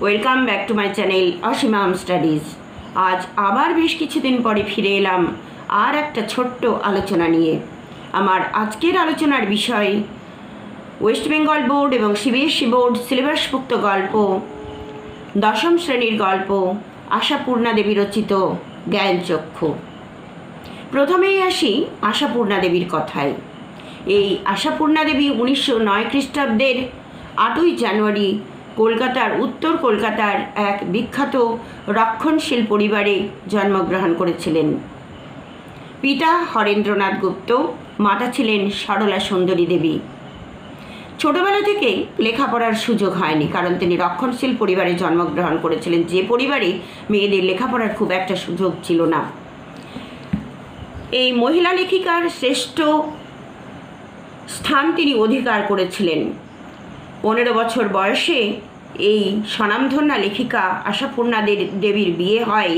Welcome back to my channel Asima home studies. আজ আবার বেশ কিছুদিন পরে ফিরে এলাম আর একটা ছোট্ট আলোচনা নিয়ে। আমার আজকের আলোচনার বিষয় ওয়েস্ট বেঙ্গল বোর্ড এবং সিবিএসই বোর্ড সিলেবাসভুক্ত গল্প, দশম শ্রেণীর গল্প আশাপূর্ণা দেবী রচিত জ্ঞানচক্ষু। প্রথমেই আসি আশাপূর্ণা দেবীর কথায়। এই আশাপূর্ণা দেবী 1909 খ্রিস্টাব্দের 8ই জানুয়ারি কলকাতার উত্তর কলকাতার এক বিখ্যাত রক্ষণশীল পরিবারে জন্মগ্রহণ করেছিলেন। পিতা হরেন্দ্রনাথ গুপ্ত, মাতা ছিলেন সরলা সুন্দরী দেবী। ছোটবেলা থেকে লেখাপড়ার সুযোগ হয়নি, কারণ তিনি রক্ষণশীল পরিবারে জন্মগ্রহণ করেছিলেন, যে পরিবারে মেয়েদের লেখাপড়ার খুব একটা সুযোগ ছিল না। এই মহিলা লেখিকার শ্রেষ্ঠ স্থান তিনি অধিকার করেছিলেন। 15 বছর বয়সে এই স্বনামধন্যা লেখিকা আশাপূর্ণা দেবীর বিয়ে হয়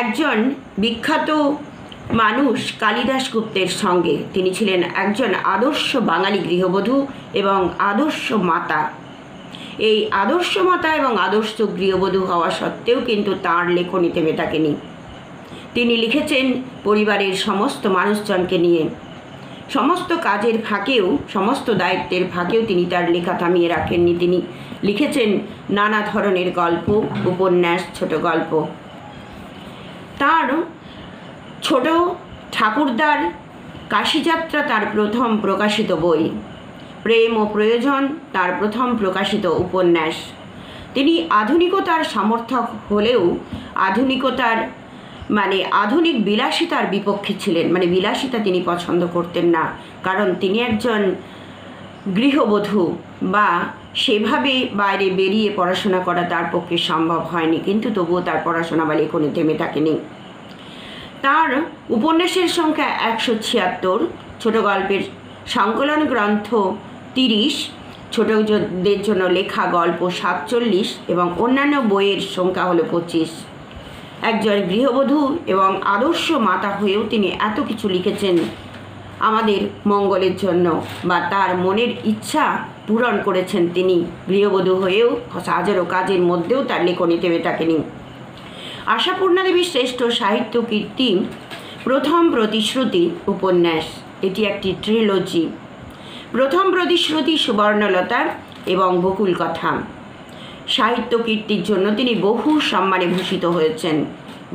একজন বিখ্যাত মানুষ কালিদাস গুপ্তের সঙ্গে। তিনি ছিলেন একজন আদর্শ বাঙালি গৃহবধূ এবং আদর্শ মাতা। এই আদর্শ মাতা এবং আদর্শ গৃহবধূ হওয়া সত্ত্বেও কিন্তু তাঁর লেখনী থেমে থাকেনি। তিনি লিখেছেন পরিবারের সমস্ত মানুষজনকে নিয়ে। সমস্ত কাজের ফাঁকেও, সমস্ত দায়িত্বের ফাঁকেও তিনি তার লেখা থামিয়ে রাখেননি। তিনি লিখেছেন নানা ধরনের গল্প, উপন্যাস, ছোট গল্প। তার ছোট ঠাকুরদার কাশীযাত্রা তার প্রথম প্রকাশিত বই, প্রেম ও প্রয়োজন তার প্রথম প্রকাশিত উপন্যাস। তিনি আধুনিকতার সমর্থক হলেও আধুনিক বিলাসিতার বিপক্ষে ছিলেন। বিলাসিতা তিনি পছন্দ করতেন না, কারণ তিনি একজন গৃহবধূ, বা সেভাবে বাইরে বেরিয়ে পড়াশোনা করা তার পক্ষে সম্ভব হয়নি। কিন্তু তবুও তার পড়াশোনা বা লেখনী থেমে থাকেনি। তার উপন্যাসের সংখ্যা 176, ছোট গল্পের সংকলন গ্রন্থ 30, ছোটদের জন্য লেখা গল্প 47 এবং অন্যান্য বইয়ের সংখ্যা হলো 25। একজন গৃহবধূ এবং আদর্শ মাতা হয়েও তিনি এত কিছু লিখেছেন আমাদের মঙ্গলের জন্য, বা তার মনের ইচ্ছা পূরণ করেছেন তিনি। গৃহবধূ হয়েও হাজারো কাজের মধ্যেও তার লেখনী থেমে থাকেনি। আশাপূর্ণা দেবীর শ্রেষ্ঠ সাহিত্য কীর্তি প্রথম প্রতিশ্রুতি উপন্যাস। এটি একটি ট্রিলজি। প্রথম প্রতিশ্রুতি, সুবর্ণলতা এবং বকুল কথা। সাহিত্য কীর্তির জন্য তিনি বহু সম্মানে ভূষিত হয়েছেন।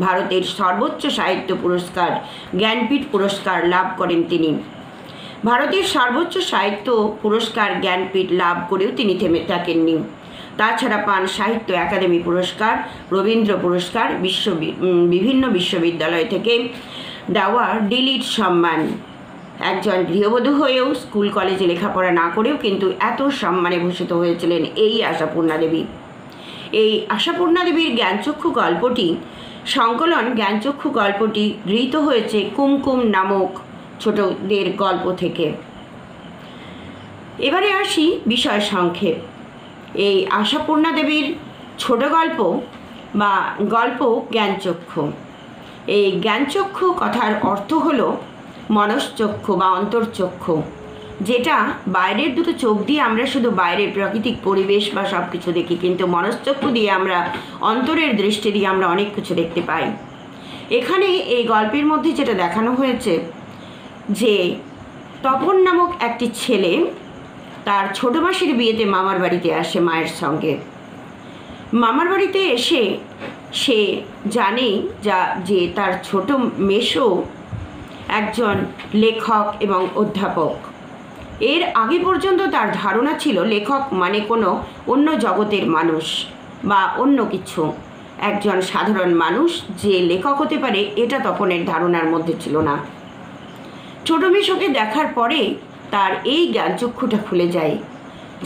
ভারতের সর্বোচ্চ সাহিত্য পুরস্কার জ্ঞানপীঠ পুরস্কার লাভ করেন তিনি। ভারতের সর্বোচ্চ সাহিত্য পুরস্কার জ্ঞানপীঠ লাভ করেও তিনি থেমে থাকেননি। তাছাড়া পান সাহিত্য একাডেমি পুরস্কার, রবীন্দ্র পুরস্কার, বিভিন্ন বিশ্ববিদ্যালয় থেকে দেওয়া ডিলিট সম্মান। একজন গৃহবধূ হয়েও স্কুল কলেজে লেখাপড়া না করেও কিন্তু এত সম্মানে ভূষিত হয়েছিলেন এই আশাপূর্ণা দেবী। এই আশাপূর্ণা দেবীর জ্ঞানচক্ষু গল্পটি সংকলন জ্ঞানচক্ষু গল্পটি গৃহীত হয়েছে কুমকুম নামক ছোটদের গল্প থেকে। এবারে আসি বিষয় সংক্ষেপ। এই আশাপূর্ণা দেবীর ছোট গল্প বা গল্প জ্ঞানচক্ষু। এই জ্ঞানচক্ষু কথার অর্থ হলো মনশ্চক্ষু বা অন্তর্চক্ষু, যেটা বাইরের দুটো চোখ দিয়ে আমরা শুধু বাইরের প্রাকৃতিক পরিবেশ বা সব কিছু দেখি, কিন্তু মনশ্চক্ষু দিয়ে আমরা, অন্তরের দৃষ্টি দিয়ে আমরা অনেক কিছু দেখতে পাই। এখানে এই গল্পের মধ্যে যেটা দেখানো হয়েছে যে তপন নামক একটি ছেলে তার ছোট মাসির বিয়েতে মামার বাড়িতে আসে মায়ের সঙ্গে। মামার বাড়িতে এসে সে জানে যে তার ছোট মেসো একজন লেখক এবং অধ্যাপক। এর আগে পর্যন্ত তার ধারণা ছিল লেখক মানে কোনো অন্য জগতের মানুষ বা অন্য কিছু, একজন সাধারণ মানুষ যে লেখক হতে পারে, এটা তপনের ধারণার মধ্যে ছিল না। ছোট মেসোকে দেখার পরে তার এই জ্ঞানচক্ষুটা খুলে যায়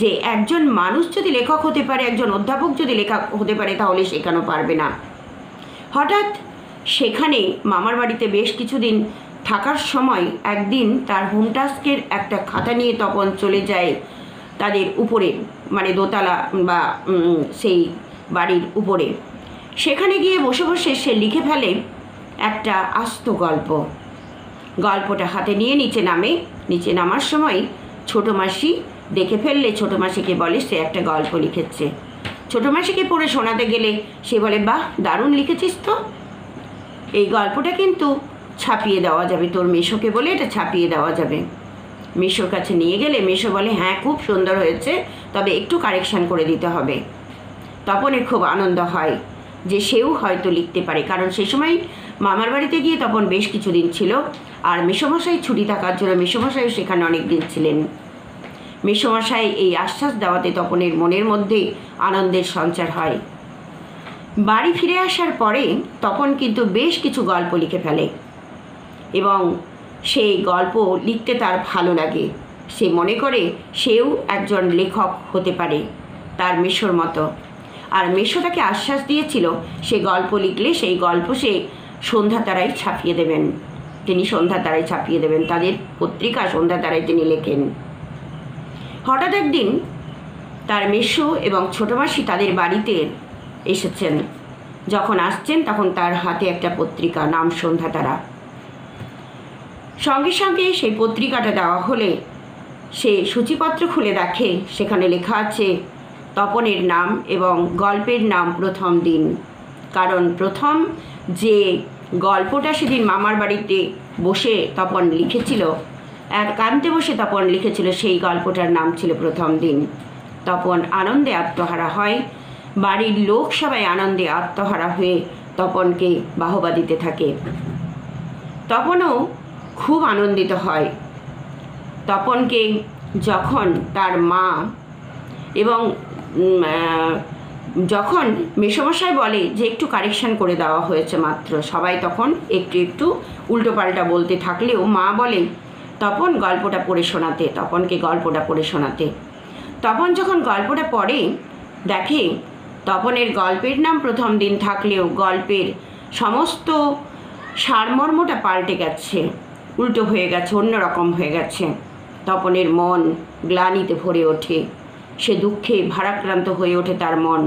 যে একজন মানুষ যদি লেখক হতে পারে, একজন অধ্যাপক যদি লেখক হতে পারে, তাহলে সে কেন পারবে না। হঠাৎ সেখানে মামার বাড়িতে বেশ কিছুদিন থাকার সময় একদিন তার হোমটাস্কের একটা খাতা নিয়ে তপন চলে যায় তাদের উপরে, দোতলা বা সেই বাড়ির উপরে। সেখানে গিয়ে বসে বসে সে লিখে ফেলে একটা আস্ত গল্প। গল্পটা হাতে নিয়ে নিচে নামে। নিচে নামার সময় ছোটো মাসি দেখে ফেললে ছোটো মাসিকে বলে সে একটা গল্প লিখেছে। ছোটো মাসিকে পড়ে শোনাতে গেলে সে বলে, বাহ, দারুণ লিখেছিস তো, এই গল্পটা কিন্তু ছাপিয়ে দেওয়া যাবে, তোর মেশোকে বলে এটা ছাপিয়ে দেওয়া যাবে। মেশোর কাছে নিয়ে গেলে মেশো বলে, হ্যাঁ, খুব সুন্দর হয়েছে, তবে একটু কারেকশান করে দিতে হবে। তপনের খুব আনন্দ হয় যে সেও হয়তো লিখতে পারে, কারণ সে সময় মামার বাড়িতে গিয়ে তপন বেশ কিছুদিন ছিল, আর মেসোমশাই ছুটি থাকার জন্য মেসোমশাইও সেখানে অনেক দিন ছিলেন। মেসোমশাই এই আশ্বাস দেওয়াতে তপনের মনের মধ্যে আনন্দের সঞ্চার হয়। বাড়ি ফিরে আসার পরে তপন কিন্তু বেশ কিছু গল্প লিখে ফেলে, এবং সেই গল্প লিখতে তার ভালো লাগে। সে মনে করে সেও একজন লেখক হতে পারে তার মেসোর মতো। আর মেসো তাকে আশ্বাস দিয়েছিল সে গল্প লিখলে সেই গল্প সে সন্ধ্যা তারায় ছাপিয়ে দেবেন। তিনি সন্ধ্যা তারায় ছাপিয়ে দেবেন, তাদের পত্রিকা সন্ধ্যা তারায় তিনি লেখেন। হঠাৎ একদিন তার মেসো এবং ছোটো মাসি তাদের বাড়িতে এসেছেন। যখন আসছেন তখন তার হাতে একটা পত্রিকা, নাম সন্ধ্যা তারা। সঙ্গে সঙ্গে সেই পত্রিকাটা দেওয়া হলে সে সূচিপত্র খুলে দেখে সেখানে লেখা আছে তপনের নাম এবং গল্পের নাম প্রথম দিন। কারণ প্রথম যে গল্পটা সেদিন মামার বাড়িতে বসে তপন লিখেছিল, একান্তে বসে তপন লিখেছিল, সেই গল্পটার নাম ছিল প্রথম দিন। তপন আনন্দে আত্মহারা হয়, বাড়ির লোক সবাই আনন্দে আত্মহারা হয়ে তপনকে বাহবা দিতে থাকে। তপনও খুব আনন্দিত হয়। তপনকে যখন তার মা এবং যখন মেসোমশাই বলে যে একটু কারেকশান করে দেওয়া হয়েছে মাত্র, সবাই তখন একটু একটু উল্টোপাল্টা বলতে থাকলেও মা বলে তপন গল্পটা পড়ে শোনাতে, তপনকে গল্পটা পড়ে শোনাতে। তপন যখন গল্পটা পড়ে দেখে তপনের গল্পের নাম প্রথম দিন থাকলেও গল্পের সমস্ত সারমর্মটা পাল্টে গেছে, উল্টো হয়ে গেছে, অন্যরকম হয়ে গেছে। তপনের মন গ্লানিতে ভরে ওঠে, সে দুঃখে ভারাক্রান্ত হয়ে ওঠে তার মন।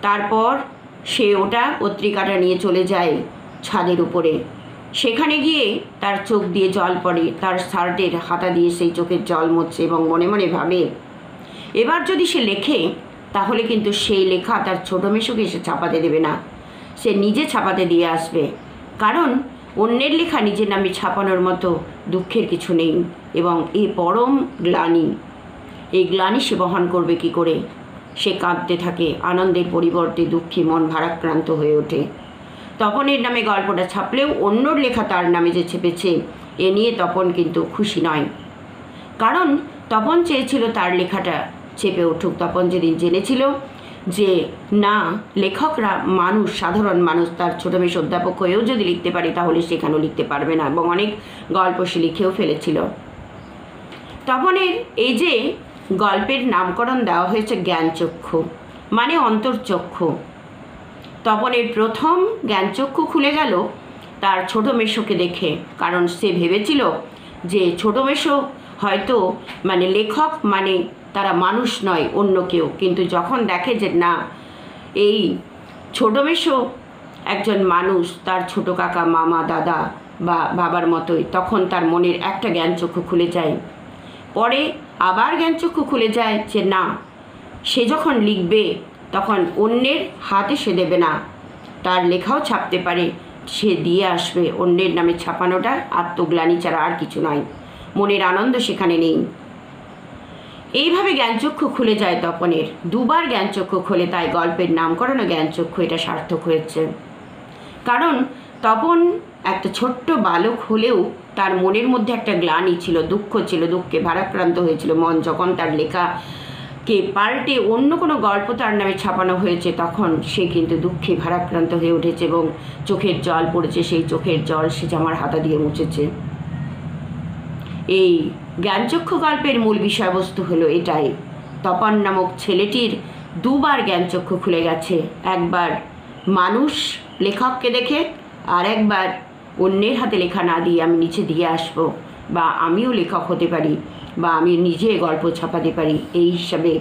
তারপর সে ওটা পত্রিকাটা নিয়ে চলে যায় ছাদের উপরে। সেখানে গিয়ে তার চোখ দিয়ে জল পড়ে, তার শার্টের হাতা দিয়ে সেই চোখের জল মুছছে এবং মনে মনে ভাবে এবার যদি সে লেখে তাহলে কিন্তু সেই লেখা তার ছোটো মেসোকে সে ছাপাতে দেবে না, সে নিজে ছাপাতে দিয়ে আসবে। কারণ অন্যের লেখা নিজের নামে ছাপানোর মতো দুঃখের কিছু নেই, এবং এই পরম গ্লানি, এই গ্লানি সে বহন করবে কি করে? সে কাঁদতে থাকে, আনন্দের পরিবর্তে দুঃখী মন ভারাক্রান্ত হয়ে ওঠে। তপনের নামে গল্পটা ছাপলেও অন্যর লেখা তার নামে যে ছেপেছে এ নিয়ে তপন কিন্তু খুশি নয়। কারণ তপন চেয়েছিল তার লেখাটা চেপে উঠুক। তপন যেদিন জেনেছিল যে না, লেখকরা মানুষ, সাধারণ মানুষ, তার ছোটো মেয়ে অধ্যাপক হয়েও যদি লিখতে পারে তাহলে সেখানেও লিখতে পারবে না, এবং অনেক গল্প সে লিখেও ফেলেছিল। তপনের এই যে গল্পের নামকরণ দেওয়া হয়েছে জ্ঞানচক্ষু, মানে অন্তর্চক্ষু। তপনের প্রথম জ্ঞানচক্ষু খুলে গেল তার ছোটো মেসোকে দেখে, কারণ সে ভেবেছিল যে ছোটো মেসো হয়তো মানে লেখক, মানে তারা মানুষ নয়, অন্য কেউ। কিন্তু যখন দেখে যে না, এই ছোটো মেসো একজন মানুষ, তার ছোটো কাকা, মামা, দাদা বা বাবার মতোই, তখন তার মনের একটা জ্ঞানচক্ষু খুলে যায়। পরে আবার জ্ঞানচক্ষু খুলে যায় যে না, সে যখন লিখবে তখন অন্যের হাতে সে দেবে না, তার লেখাও ছাপতে পারে, সে দিয়ে আসবে। অন্যের নামে ছাপানোটা আত্মগ্লানি ছাড়া আর কিছু নয়, মনের আনন্দ সেখানে নেই। এইভাবে জ্ঞানচক্ষু খুলে যায় তপনের। দুবার জ্ঞানচক্ষু খোলে, তাই গল্পের নামকরণও জ্ঞানচক্ষু, এটা সার্থক হয়েছে। কারণ তপন একটা ছোট্ট বালক হলেও তার মনের মধ্যে একটা গ্লানি ছিল, দুঃখ ছিল, দুঃখে ভারাক্রান্ত হয়েছিল মন। যখন তার লেখাকে পাল্টে অন্য কোনো গল্প তার নামে ছাপানো হয়েছে তখন সে কিন্তু দুঃখে ভারাক্রান্ত হয়ে উঠেছে এবং চোখের জল পড়েছে। সেই চোখের জল সে জামার হাতা দিয়ে মুছেছে। এই জ্ঞানচক্ষু গল্পের মূল বিষয়বস্তু হলো এটাই। তপন নামক ছেলেটির দুবার জ্ঞানচক্ষু খুলে গেছে, একবার মানুষ লেখককে দেখে, আর একবার অন্যের হাতে লেখা না দিয়ে আমি নিচে দিয়ে আসব, বা আমিও লেখক হতে পারি, বা আমি নিজে গল্প ছাপাতে পারি। এই হিসাবে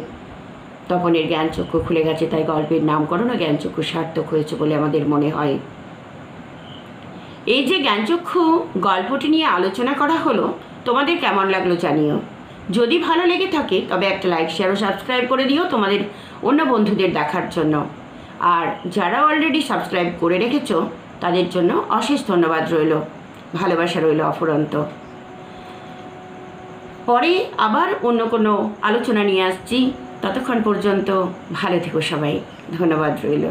তপনের জ্ঞানচক্ষু খুলে গেছে, তাই গল্পের নামকরণও জ্ঞানচক্ষু সার্থক হয়েছে বলে আমাদের মনে হয়। এই যে জ্ঞানচক্ষু গল্পটি নিয়ে আলোচনা করা হলো, তোমাদের কেমন লাগলো জানিও। যদি ভালো লেগে থাকে তবে একটা লাইক শেয়ার ও সাবস্ক্রাইব করে দিও তোমাদের অন্য বন্ধুদের দেখার জন্য। আর যারা অলরেডি সাবস্ক্রাইব করে রেখেছো তাদের জন্য অশেষ ধন্যবাদ রইল, ভালোবাসা রইল অফুরন্ত। পরে আবার অন্য কোনো আলোচনা নিয়ে আসছি, ততক্ষণ পর্যন্ত ভালো থেকো সবাই, ধন্যবাদ রইল।